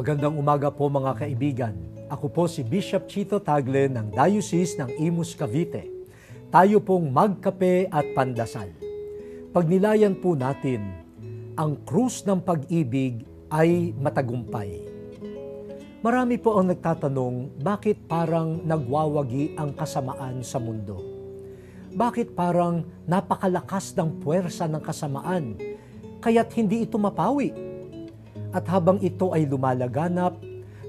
Magandang umaga po mga kaibigan. Ako po si Bishop Chito Tagle ng Diocese ng Imus, Cavite. Tayo pong magkape at pandasal. Pagnilayan po natin, ang krus ng pag-ibig ay matagumpay. Marami po ang nagtatanong, bakit parang nagwawagi ang kasamaan sa mundo? Bakit parang napakalakas ng puwersa ng kasamaan, kaya't hindi ito mapawi? At habang ito ay lumalaganap,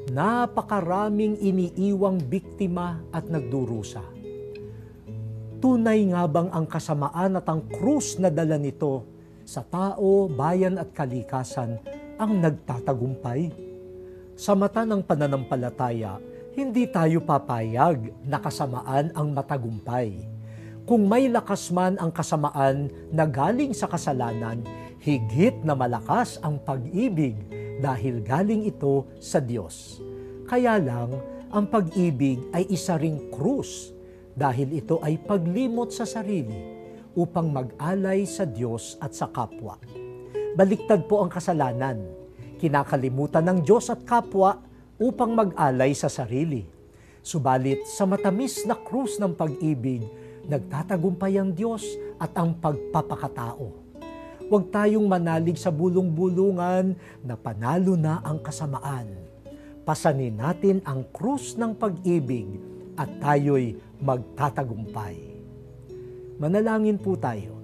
napakaraming iniiwang biktima at nagdurusa. Tunay nga bang ang kasamaan at ang krus na dala nito sa tao, bayan at kalikasan ang nagtatagumpay? Sa mata ng pananampalataya, hindi tayo papayag na kasamaan ang matagumpay. Kung may lakas man ang kasamaan na galing sa kasalanan, higit na malakas ang pag-ibig dahil galing ito sa Diyos. Kaya lang, ang pag-ibig ay isa ring krus dahil ito ay paglimot sa sarili upang mag-alay sa Diyos at sa kapwa. Baliktad po ang kasalanan. Kinakalimutan ng Diyos at kapwa upang mag-alay sa sarili. Subalit sa matamis na krus ng pag-ibig, nagtatagumpay ang Diyos at ang pagpapakatao. Huwag tayong manalig sa bulong-bulungan na panalo na ang kasamaan. Pasanin natin ang krus ng pag-ibig at tayo'y magtatagumpay. Manalangin po tayo.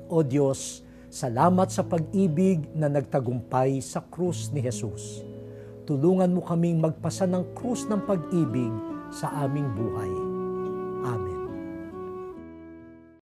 O Diyos, salamat sa pag-ibig na nagtagumpay sa krus ni Jesus. Tulungan mo kaming magpasa ng krus ng pag-ibig sa aming buhay. Amen.